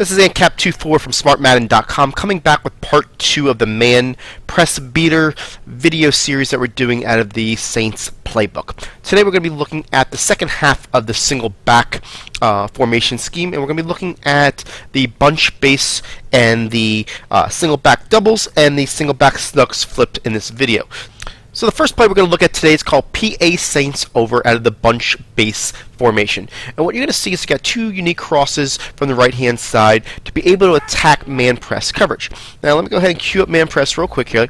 This is Ancap24 from SmartMadden.com coming back with part 2 of the man press beater video series that we're doing out of the Saints playbook. Today we're going to be looking at the second half of the single back formation scheme, and we're going to be looking at the bunch base and the single back doubles and the single back snugs flipped in this video. So the first play we're going to look at today is called PA Saints over out of the bunch base formation. And what you're going to see is you got two unique crosses from the right hand side to be able to attack man press coverage. Now let me go ahead and cue up man press real quick here.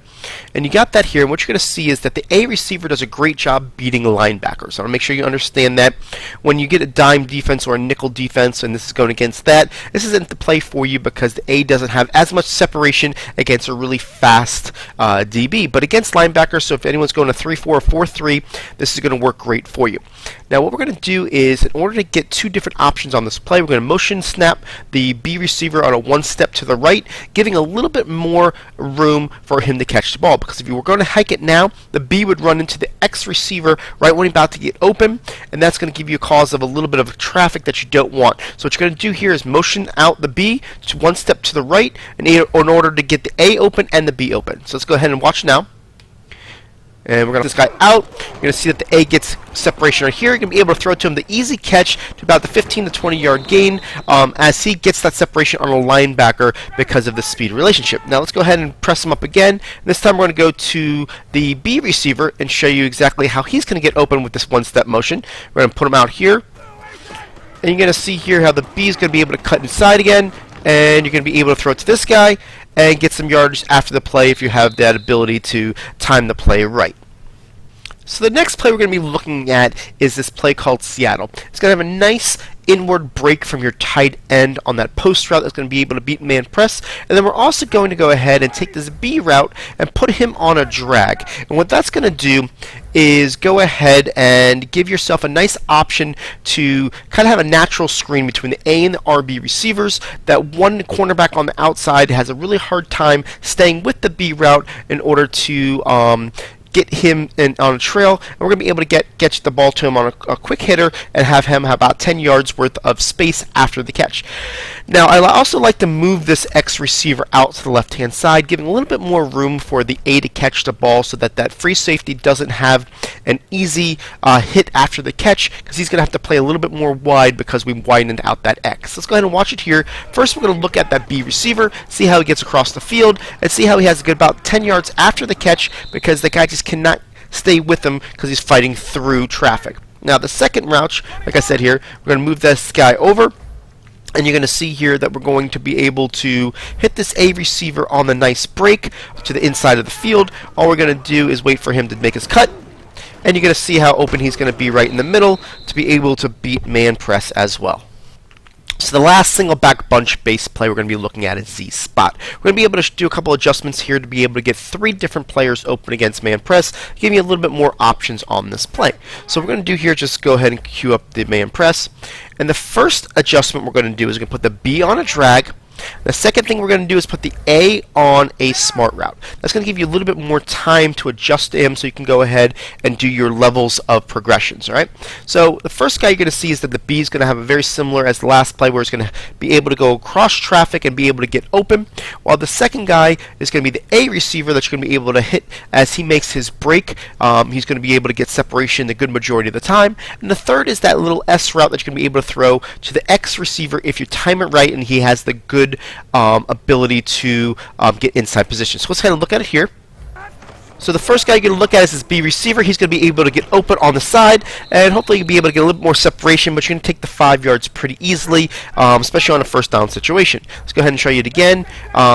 And you got that here, and what you're going to see is that the A receiver does a great job beating linebackers. So I want to make sure you understand that when you get a dime defense or a nickel defense, and this is going against that, this isn't the play for you because the A doesn't have as much separation against a really fast DB. But against linebackers, so if anyone's going to 3-4 or 4-3, this is going to work great for you. Now what we're going to do is, in order to get two different options on this play, we're going to motion snap the B receiver on a one step to the right, giving a little bit more room for him to catch the ball. Because if you were going to hike it now, the B would run into the X receiver right when he's about to get open, and that's going to give you a cause of a little bit of traffic that you don't want. So what you're going to do here is motion out the B to one step to the right in order to get the A open and the B open. So let's go ahead and watch now. And we're going to get this guy out. You're going to see that the A gets separation right here. You're going to be able to throw to him the easy catch to about the 15 to 20 yard gain as he gets that separation on a linebacker because of the speed relationship. Now let's go ahead and press him up again. This time we're going to go to the B receiver and show you exactly how he's going to get open with this one-step motion. We're going to put him out here. And you're going to see here how the B is going to be able to cut inside again. And you're going to be able to throw it to this guy and get some yardage after the play if you have that ability to time the play right. So the next play we're going to be looking at is this play called Seattle. It's going to have a nice inward break from your tight end on that post route that's going to be able to beat man press, and then we're also going to go ahead and take this B route and put him on a drag. And what that's going to do is go ahead and give yourself a nice option to kind of have a natural screen between the A and the RB receivers. That one cornerback on the outside has a really hard time staying with the B route in order to get him on a trail, and we're going to be able to get the ball to him on a quick hitter and have him have about 10 yards worth of space after the catch. Now I also like to move this X receiver out to the left hand side, giving a little bit more room for the A to catch the ball so that that free safety doesn't have an easy hit after the catch, because he's going to have to play a little bit more wide because we widened out that X. Let's go ahead and watch it here. First we're going to look at that B receiver, see how he gets across the field, and see how he has a good about 10 yards after the catch because the guy just cannot stay with him because he's fighting through traffic. Now the second route, like I said here, we're going to move this guy over, and you're going to see here that we're going to be able to hit this A receiver on the nice break to the inside of the field. All we're going to do is wait for him to make his cut, and you're going to see how open he's going to be right in the middle to be able to beat man press as well. So the last single back bunch base play we're going to be looking at is Z spot. We're going to be able to do a couple adjustments here to be able to get three different players open against man press, giving you a little bit more options on this play. So what we're going to do here, just go ahead and cue up the man press. And the first adjustment we're going to do is we're going to put the B on a drag. The second thing we're going to do is put the A on a smart route. That's going to give you a little bit more time to adjust to him so you can go ahead and do your levels of progressions. Alright? So the first guy you're going to see is that the B is going to have a very similar as the last play, where it's going to be able to go across traffic and be able to get open, while the second guy is going to be the A receiver that you're going to be able to hit as he makes his break. He's going to be able to get separation the good majority of the time. And the third is that little S route that you're going to be able to throw to the X receiver if you time it right and he has the good ability to get inside position. So let's kind of look at it here. So the first guy you're going to look at is this B receiver. He's going to be able to get open on the side, and hopefully you'll be able to get a little bit more separation, but you're going to take the 5 yards pretty easily, especially on a first down situation. Let's go ahead and show you it again.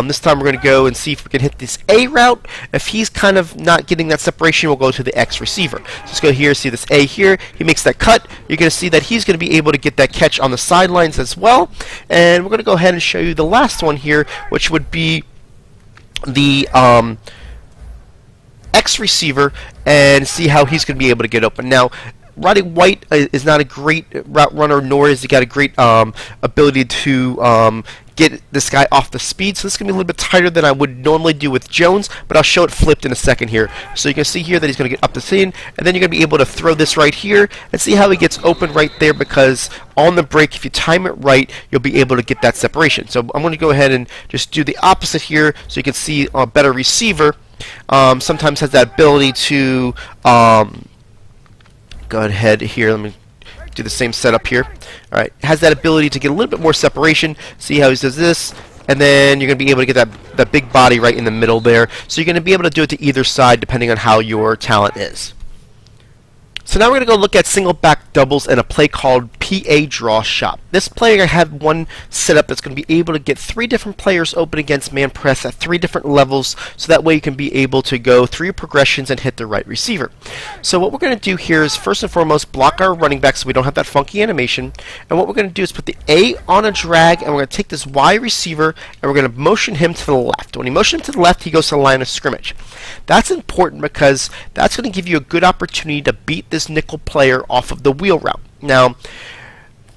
This time we're going to go and see if we can hit this A route. If he's kind of not getting that separation, we'll go to the X receiver. So let's go here, see this A here. He makes that cut. You're going to see that he's going to be able to get that catch on the sidelines as well. And we're going to go ahead and show you the last one here, which would be the X receiver, and see how he's going to be able to get open. Now, Roddy White is not a great route runner, nor has he got a great ability to get this guy off the speed. So this is going to be a little bit tighter than I would normally do with Jones, but I'll show it flipped in a second here. So you can see here that he's going to get up the scene, and then you're going to be able to throw this right here and see how he gets open right there, because on the break, if you time it right, you'll be able to get that separation. So I'm going to go ahead and just do the opposite here so you can see a better receiver sometimes has that ability to go ahead here. Let me do the same setup here. All right, has that ability to get a little bit more separation. See how he does this, and then you're going to be able to get that big body right in the middle there. So you're going to be able to do it to either side depending on how your talent is. So now we're going to go look at single back doubles and a play called PA Draw Shop. This play, I have one setup that's going to be able to get 3 different players open against man press at 3 different levels, so that way you can be able to go through your progressions and hit the right receiver. So what we're going to do here is first and foremost block our running back so we don't have that funky animation, and what we're going to do is put the A on a drag, and we're going to take this Y receiver and we're going to motion him to the left. When you motion him to the left, he goes to the line of scrimmage. That's important because that's going to give you a good opportunity to beat this nickel player off of the wheel route. Now,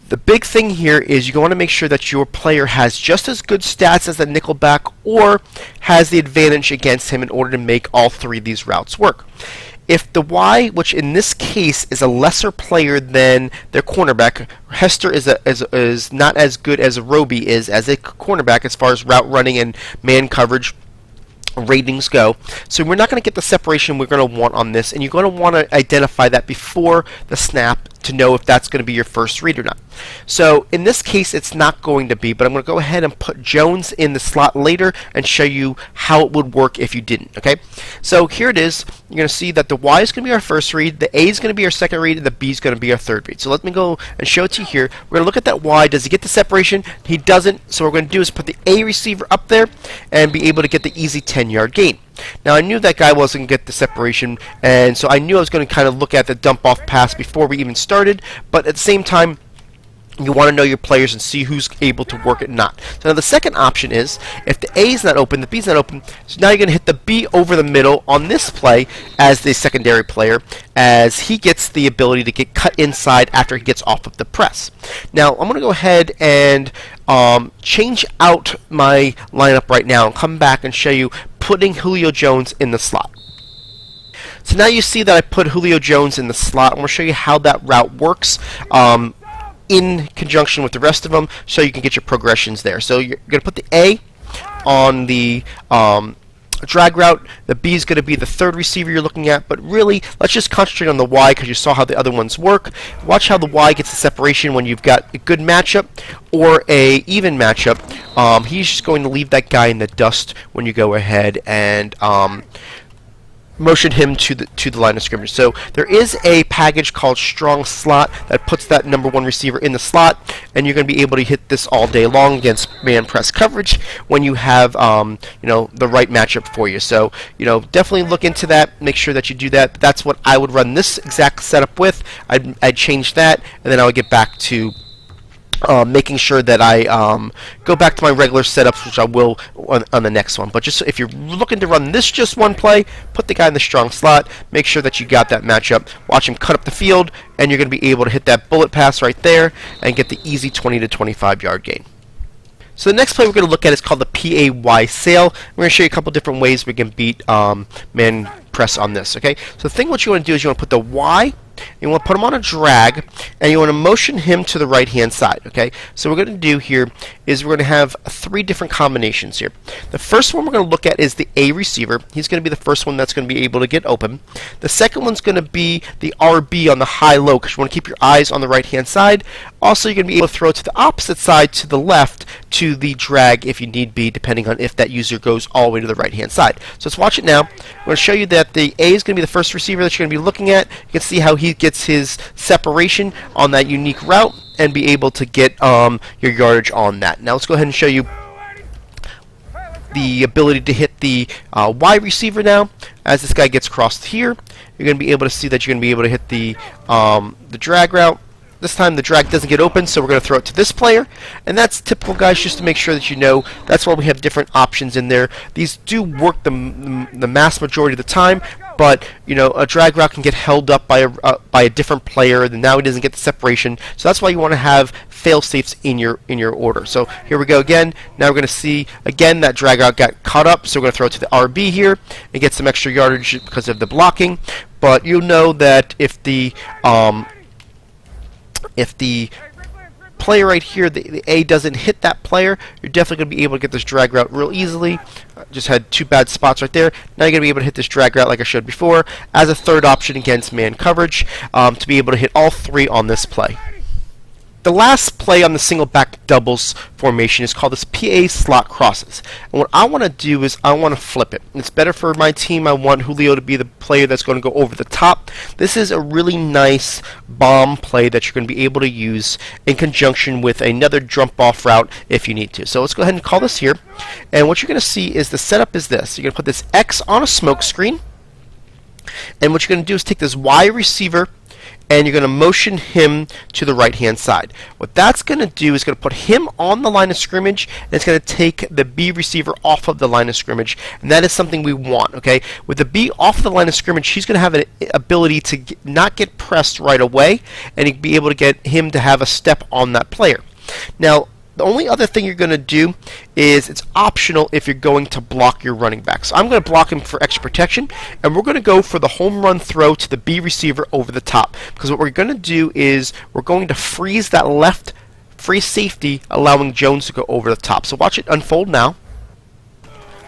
the big thing here is you want to make sure that your player has just as good stats as the nickel back or has the advantage against him in order to make all 3 of these routes work. If the Y, which in this case is a lesser player than their cornerback, Hester is not as good as Roby is as a cornerback as far as route running and man coverage ratings go. So we're not going to get the separation we're going to want on this, and you're going to want to identify that before the snap to know if that's going to be your first read or not. So in this case it's not going to be, but I'm going to go ahead and put Jones in the slot later and show you how it would work if you didn't. Okay, so here it is. You're going to see that the Y is going to be our first read, the A is going to be our second read, and the B is going to be our third read. So let me go and show it to you here. We're going to look at that Y. Does he get the separation? He doesn't. So what we're going to do is put the A receiver up there and be able to get the easy 10-yard gain. Now I knew that guy wasn't going to get the separation, and so I knew I was going to kind of look at the dump off pass before we even started, but at the same time you want to know your players and see who's able to work it not. So now the second option is if the A is not open, the B is not open, so now you're going to hit the B over the middle on this play as the secondary player, as he gets the ability to get cut inside after he gets off of the press. Now I'm going to go ahead and change out my lineup right now and come back and show you putting Julio Jones in the slot. So now you see that I put Julio Jones in the slot. I'm going to show you how that route works in conjunction with the rest of them so you can get your progressions there. So you're going to put the A on the drag route. The B is going to be the third receiver you're looking at, but really let's just concentrate on the Y because you saw how the other ones work. Watch how the Y gets the separation when you've got a good matchup or a even matchup. He's just going to leave that guy in the dust when you go ahead and motion him to the line of scrimmage. So there is a package called Strong Slot that puts that number 1 receiver in the slot, and you're going to be able to hit this all day long against man press coverage when you have the right matchup for you. So definitely look into that. Make sure that you do that. That's what I would run this exact setup with. I'd change that, and then I would get back to making sure that I go back to my regular setups, which I will on the next one. But just if you're looking to run this just one play, put the guy in the strong slot, make sure that you got that matchup, watch him cut up the field, and you're going to be able to hit that bullet pass right there and get the easy 20 to 25 yard gain. So the next play we're going to look at is called the PAY Sail. We're going to show you a couple different ways we can beat man press on this. Okay, so the thing what you want to do is you want to put the Y, you want to put him on a drag, and you want to motion him to the right hand side. Okay, so what we're going to do here is we're going to have 3 different combinations here. The first one we're going to look at is the A receiver. He's going to be the first one that's going to be able to get open. The second one's going to be the RB on the high-low, because you want to keep your eyes on the right hand side. Also, you're going to be able to throw to the opposite side to the left to the drag if you need be, depending on if that user goes all the way to the right hand side. So let's watch it now. I'm going to show you that the A is going to be the first receiver that you're going to be looking at. You can see how he gets his separation on that unique route and be able to get your yardage on that. Now let's go ahead and show you the ability to hit the Y receiver now. As this guy gets crossed here, you're going to be able to see that you're going to be able to hit the drag route. This time the drag doesn't get open, so we're going to throw it to this player. And that's typical, guys, just to make sure that you know. That's why we have different options in there. These do work the mass majority of the time, but you know, a drag route can get held up by a different player, then now he doesn't get the separation. So that's why you want to have fail safes in your order. So here we go again. Now we're going to see again that drag route got caught up, so we're going to throw it to the RB here and get some extra yardage because of the blocking. But you know that if the player right here, the A doesn't hit that player, you're definitely going to be able to get this drag route real easily. Just had two bad spots right there. Now you're going to be able to hit this drag route like I showed before as a third option against man coverage to be able to hit all three on this play. The last play on the single back doubles formation is called this PA slot crosses. And what I want to do is I want to flip it. It's better for my team. I want Julio to be the player that's going to go over the top. This is a really nice bomb play that you're going to be able to use in conjunction with another jump off route if you need to. So let's go ahead and call this here. And what you're going to see is the setup is this. You're going to put this X on a smoke screen. And what you're going to do is take this Y receiver and you're going to motion him to the right-hand side. What that's going to do is going to put him on the line of scrimmage, and it's going to take the B receiver off of the line of scrimmage, and that is something we want. Okay, with the B off the line of scrimmage, he's going to have an ability to not get pressed right away, and you'll be able to get him to have a step on that player. Now, the only other thing you're going to do is it's optional if you're going to block your running back. So I'm going to block him for extra protection, and we're going to go for the home run throw to the B receiver over the top. Because what we're going to do is we're going to freeze that left free safety, allowing Jones to go over the top. So watch it unfold now.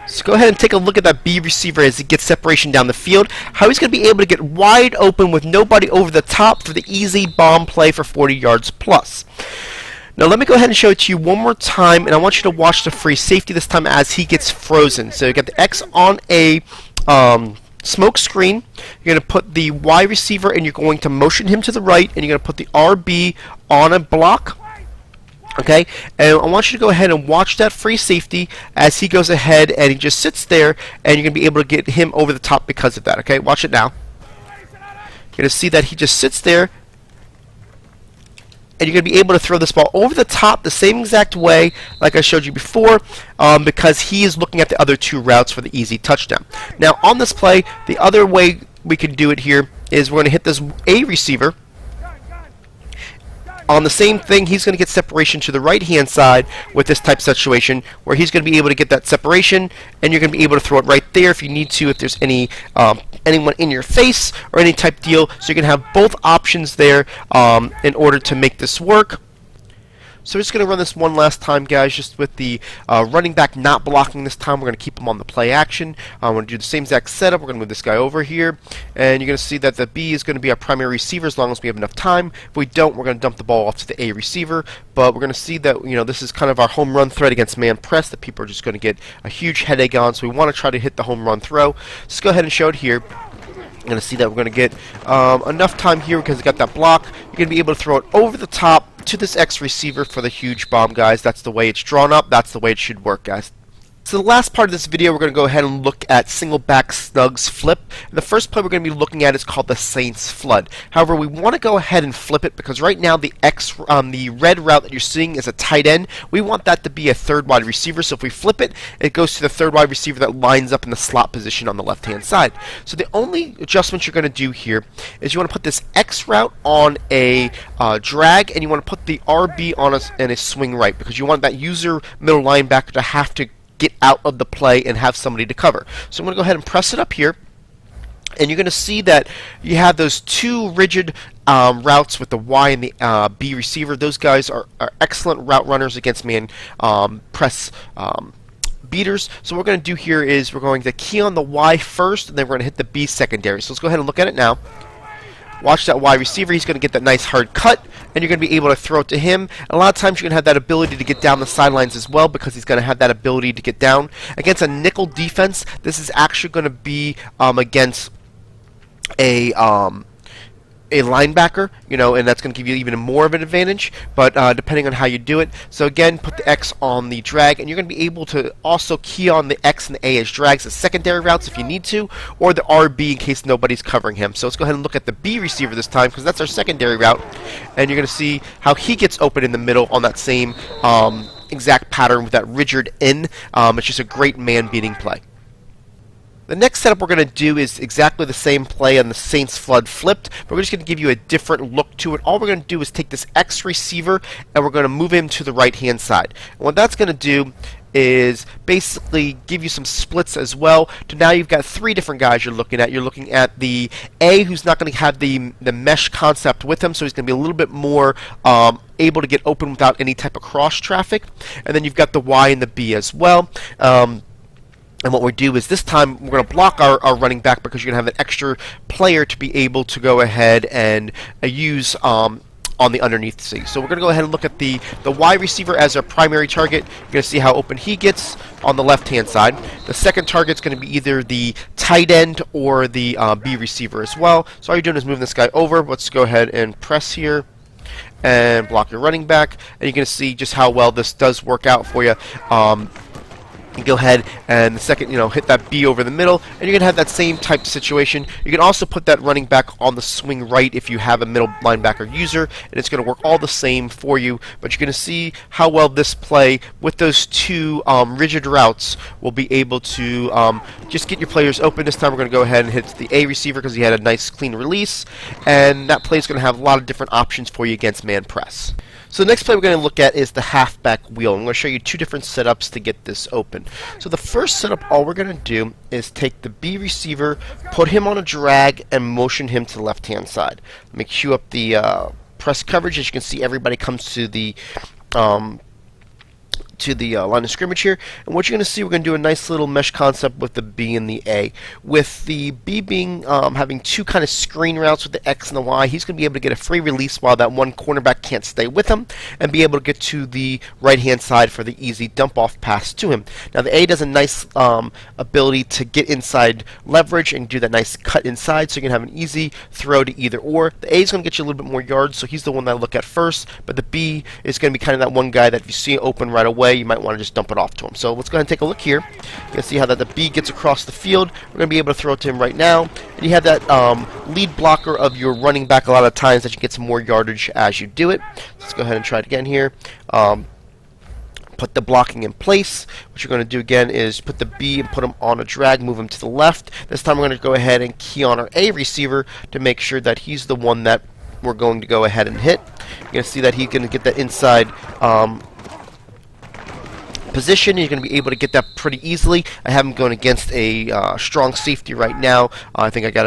So go ahead and take a look at that B receiver as he gets separation down the field. How he's going to be able to get wide open with nobody over the top for the easy bomb play for 40 yards plus. Now let me go ahead and show it to you one more time, and I want you to watch the free safety this time as he gets frozen. So you got the X on a smoke screen. You're going to put the Y receiver and you're going to motion him to the right, and you're going to put the RB on a block. Okay, and I want you to go ahead and watch that free safety as he goes ahead and he just sits there, and you're going to be able to get him over the top because of that. Okay, watch it now. You're going to see that he just sits there, and you're going to be able to throw this ball over the top the same exact way like I showed you before because he is looking at the other two routes for the easy touchdown. Now on this play, the other way we can do it here is we're going to hit this A receiver. On the same thing, he's going to get separation to the right-hand side with this type of situation where he's going to be able to get that separation, and you're going to be able to throw it right there if you need to, if there's any anyone in your face or any type deal. So you're going to have both options there in order to make this work. So we're just going to run this one last time, guys, just with the running back not blocking this time. We're going to keep him on the play action. We're going to do the same exact setup. We're going to move this guy over here, and you're going to see that the B is going to be our primary receiver as long as we have enough time. If we don't, we're going to dump the ball off to the A receiver, but we're going to see that, you know, this is kind of our home run threat against man press that people are just going to get a huge headache on, so we want to try to hit the home run throw. Let's go ahead and show it here. You're going to see that we're going to get enough time here because we got that block. You're going to be able to throw it over the top to this X receiver for the huge bomb, guys. That's the way it's drawn up. That's the way it should work, guys. So the last part of this video, we're going to go ahead and look at Singleback Snugs Flip. And the first play we're going to be looking at is called the Saints Flood. However, we want to go ahead and flip it because right now the the red route that you're seeing is a tight end. We want that to be a third wide receiver. So if we flip it, it goes to the third wide receiver that lines up in the slot position on the left-hand side. So the only adjustment you're going to do here is you want to put this X route on a drag, and you want to put the RB on a swing right because you want that user middle linebacker to have to get out of the play and have somebody to cover. So I'm going to go ahead and press it up here, and you're going to see that you have those two rigid routes with the Y and the B receiver. Those guys are excellent route runners against man press beaters. So what we're going to do here is we're going to key on the Y first, and then we're going to hit the B secondary. So let's go ahead and look at it now. Watch that Y receiver. He's going to get that nice hard cut, and you're going to be able to throw it to him. And a lot of times you're going to have that ability to get down the sidelines as well because he's going to have that ability to get down. Against a nickel defense, this is actually going to be against a linebacker, you know, and that's going to give you even more of an advantage, but depending on how you do it. So again, put the X on the drag, and you're going to be able to also key on the X and the A as drags as secondary routes if you need to, or the RB in case nobody's covering him. So let's go ahead and look at the B receiver this time because that's our secondary route, and you're going to see how he gets open in the middle on that same exact pattern with that rigid in. It's just a great man-beating play. The next setup we're going to do is exactly the same play on the Saints flood flipped, but we're just going to give you a different look to it. All we're going to do is take this X receiver and we're going to move him to the right hand side. And what that's going to do is basically give you some splits as well. To now you've got three different guys you're looking at. You're looking at the A, who's not going to have the mesh concept with him, so he's going to be a little bit more able to get open without any type of cross traffic. And then you've got the Y and the B as well. And what we do is this time we're going to block our running back because you're going to have an extra player to be able to go ahead and use on the underneath C. So we're going to go ahead and look at the Y receiver as our primary target. You're going to see how open he gets on the left-hand side. The second target is going to be either the tight end or the B receiver as well. So all you're doing is moving this guy over. Let's go ahead and press here and block your running back. And you're going to see just how well this does work out for you. You go ahead and the second, hit that B over the middle, and you're going to have that same type of situation. You can also put that running back on the swing right if you have a middle linebacker user, and it's going to work all the same for you. But you're going to see how well this play with those two rigid routes will be able to just get your players open. This time we're going to go ahead and hit the A receiver because he had a nice clean release, and that play is going to have a lot of different options for you against man press. So the next play we're going to look at is the halfback wheel. I'm going to show you two different setups to get this open. So the first setup, all we're going to do is take the B receiver, put him on a drag, and motion him to the left-hand side. Let me cue up the press coverage. As you can see, everybody comes to the line of scrimmage here, and what you're going to see, we're going to do a nice little mesh concept with the B and the A. With the B being having two kind of screen routes with the X and the Y, he's going to be able to get a free release while that one cornerback can't stay with him, and be able to get to the right hand side for the easy dump off pass to him. Now the A does a nice ability to get inside leverage and do that nice cut inside, so you can have an easy throw to either or. The A is going to get you a little bit more yards, so he's the one that I look at first, but the B is going to be kind of that one guy that if you see it open right away, you might want to just dump it off to him. So let's go ahead and take a look here. You can see how that the B gets across the field. We're going to be able to throw it to him right now. And you have that lead blocker of your running back a lot of times that you get some more yardage as you do it. Let's go ahead and try it again here. Put the blocking in place. What you're going to do again is put the B and put him on a drag, move him to the left. This time we're going to go ahead and key on our A receiver to make sure that he's the one that we're going to go ahead and hit. You're going to see that he's going to get that inside position. You're going to be able to get that pretty easily. I have him going against a strong safety right now. I think I got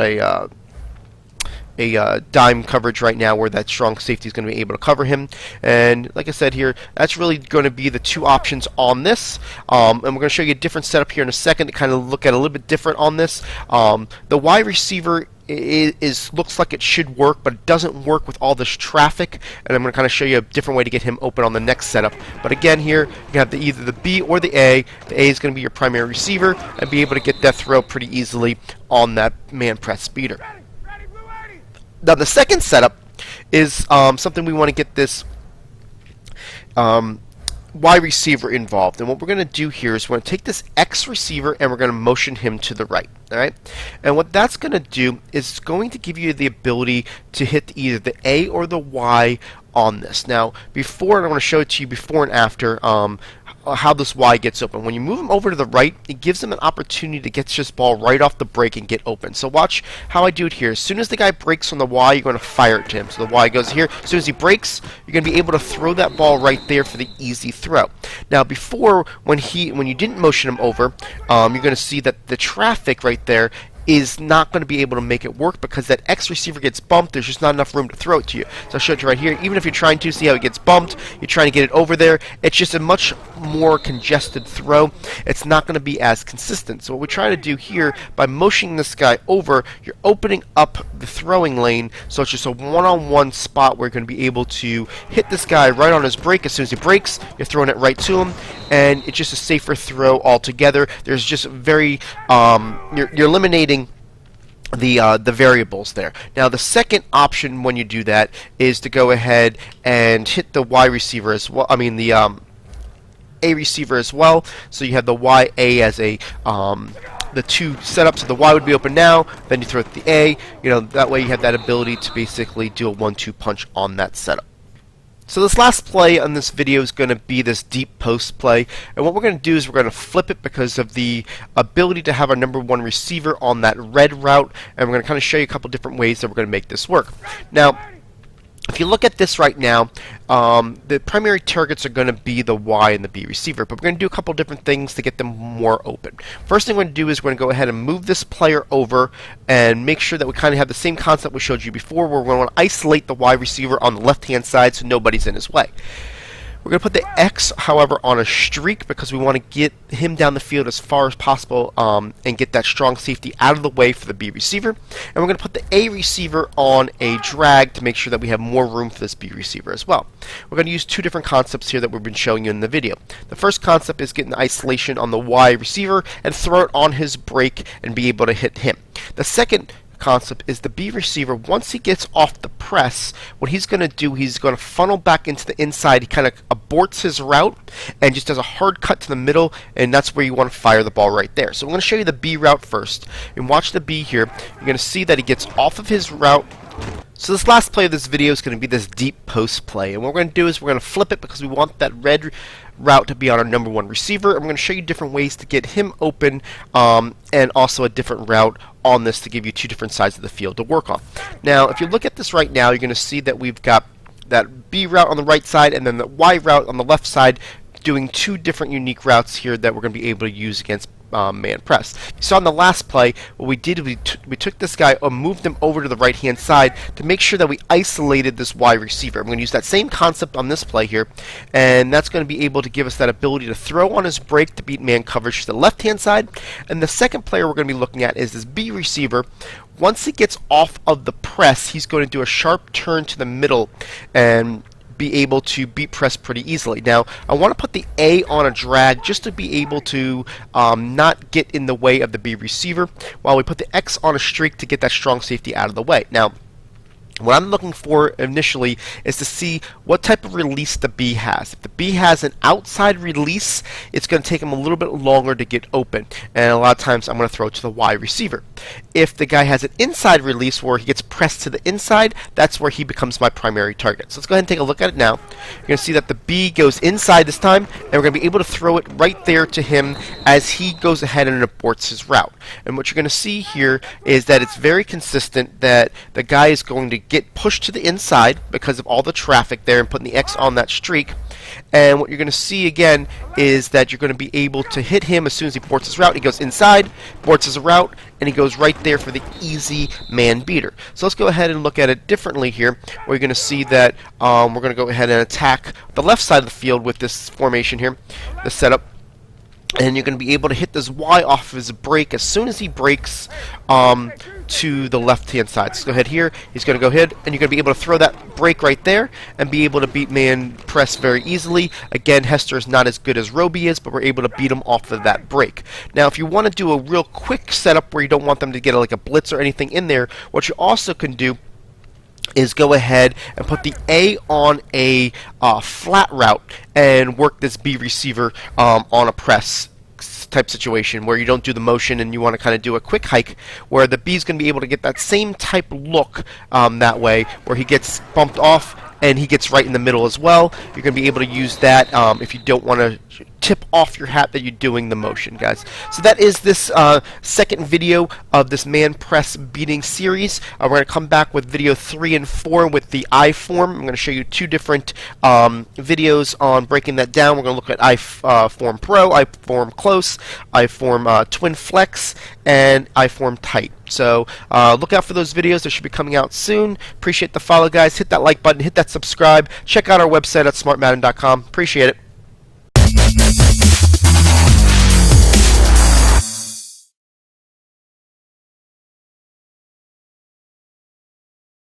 a dime coverage right now where that strong safety is going to be able to cover him. And like I said here, that's really going to be the two options on this. And we're going to show you a different setup here in a second to kind of look at a little bit different on this. The Y receiver looks like it should work, but it doesn't work with all this traffic, and I'm going to kind of show you a different way to get him open on the next setup. But again here, you have either the B or the A. The A is going to be your primary receiver and be able to get that throw pretty easily on that man press speeder. Now the second setup is something we want to get this Y receiver involved, and what we're going to do here is we're going to take this X receiver and we're going to motion him to the right. Alright, and what that's going to do is it's going to give you the ability to hit either the A or the Y on this. Now before, and I want to show it to you before and after how this Y gets open. When you move him over to the right, it gives him an opportunity to get this ball right off the break and get open. So watch how I do it here. As soon as the guy breaks on the Y, you're going to fire it to him. So the Y goes here. As soon as he breaks, you're going to be able to throw that ball right there for the easy throw. Now before, when you didn't motion him over, you're going to see that the traffic right there is not going to be able to make it work because that X receiver gets bumped. There's just not enough room to throw it to you. So I'll show it to you right here. Even if you're trying to see how it gets bumped, you're trying to get it over there, it's just a much more congested throw. It's not going to be as consistent. So what we try to do here, by motioning this guy over, you're opening up the throwing lane, so it's just a one-on-one spot where you're going to be able to hit this guy right on his break. As soon as he breaks, you're throwing it right to him, and it's just a safer throw altogether. There's just very you're eliminating the variables there. Now the second option when you do that is to go ahead and hit the Y receiver as well. I mean the A receiver as well. So you have the YA as a the two setups. So the Y would be open now, then you throw it to the A. That way you have that ability to basically do a 1-2 punch on that setup. So this last play on this video is going to be this deep post play, and what we're going to do is we're going to flip it because of the ability to have our number one receiver on that red route, and we're going to kind of show you a couple different ways that we're going to make this work. Now, if you look at this right now, the primary targets are going to be the Y and the B receiver, but we're going to do a couple different things to get them more open. First thing we're going to do is we're going to go ahead and move this player over and make sure that we kind of have the same concept we showed you before, where we're going to isolate the Y receiver on the left-hand side so nobody's in his way. We're going to put the X, however, on a streak because we want to get him down the field as far as possible and get that strong safety out of the way for the B receiver. And we're going to put the A receiver on a drag to make sure that we have more room for this B receiver as well. We're going to use two different concepts here that we've been showing you in the video. The first concept is getting the isolation on the Y receiver and throw it on his break and be able to hit him. The second concept is the B receiver, once he gets off the press, what he's going to do, he's going to funnel back into the inside. He kind of aborts his route and just does a hard cut to the middle, and that's where you want to fire the ball right there. So I'm going to show you the B route first, and watch the B here. You're going to see that he gets off of his route. So this last play of this video is going to be this deep post play, and what we're going to do is we're going to flip it because we want that red route to be on our number one receiver, and we're going to show you different ways to get him open and also a different route on this to give you two different sides of the field to work on. Now, if you look at this right now, you're going to see that we've got that B route on the right side and then the Y route on the left side, doing two different unique routes here that we're going to be able to use against man press. You saw in the last play, what we did, we took this guy and moved him over to the right hand side to make sure that we isolated this Y receiver. I'm going to use that same concept on this play here, and that's going to be able to give us that ability to throw on his break to beat man coverage to the left hand side. And the second player we're going to be looking at is this B receiver. Once he gets off of the press, he's going to do a sharp turn to the middle and be able to beat press pretty easily. Now, I want to put the A on a drag just to be able to not get in the way of the B receiver, while we put the X on a streak to get that strong safety out of the way. Now, what I'm looking for initially is to see what type of release the B has. If the B has an outside release, it's going to take him a little bit longer to get open, and a lot of times I'm going to throw it to the Y receiver. If the guy has an inside release where he gets pressed to the inside, that's where he becomes my primary target. So let's go ahead and take a look at it now. You're going to see that the B goes inside this time, and we're going to be able to throw it right there to him as he goes ahead and aborts his route. And what you're going to see here is that it's very consistent that the guy is going to get pushed to the inside because of all the traffic there and putting the X on that streak. And what you're going to see again is that you're going to be able to hit him as soon as he boards his route. He goes inside, boards his route, and he goes right there for the easy man beater. So let's go ahead and look at it differently here, where you're going to see that we're going to go ahead and attack the left side of the field with this formation here, this setup. And you're going to be able to hit this Y off of his break as soon as he breaks to the left-hand side. So go ahead here. He's going to go ahead, and you're going to be able to throw that break right there and be able to beat man press very easily. Again, Hester is not as good as Roby is, but we're able to beat him off of that break. Now, if you want to do a real quick setup where you don't want them to get like a blitz or anything in there, what you also can do is go ahead and put the A on a flat route and work this B receiver on a press type situation where you don't do the motion and you want to kind of do a quick hike, where the B is going to be able to get that same type look that way, where he gets bumped off and he gets right in the middle as well. You're going to be able to use that if you don't want to tip off your hat that you're doing the motion, guys. So that is this second video of this man press beating series. We're going to come back with video 3 and 4 with the I form. I'm going to show you two different videos on breaking that down. We're going to look at I form pro, I form close, I form twin flex, and I form tight. So look out for those videos. They should be coming out soon. Appreciate the follow, guys. Hit that like button, hit that subscribe. Check out our website at smartmadden.com. Appreciate it.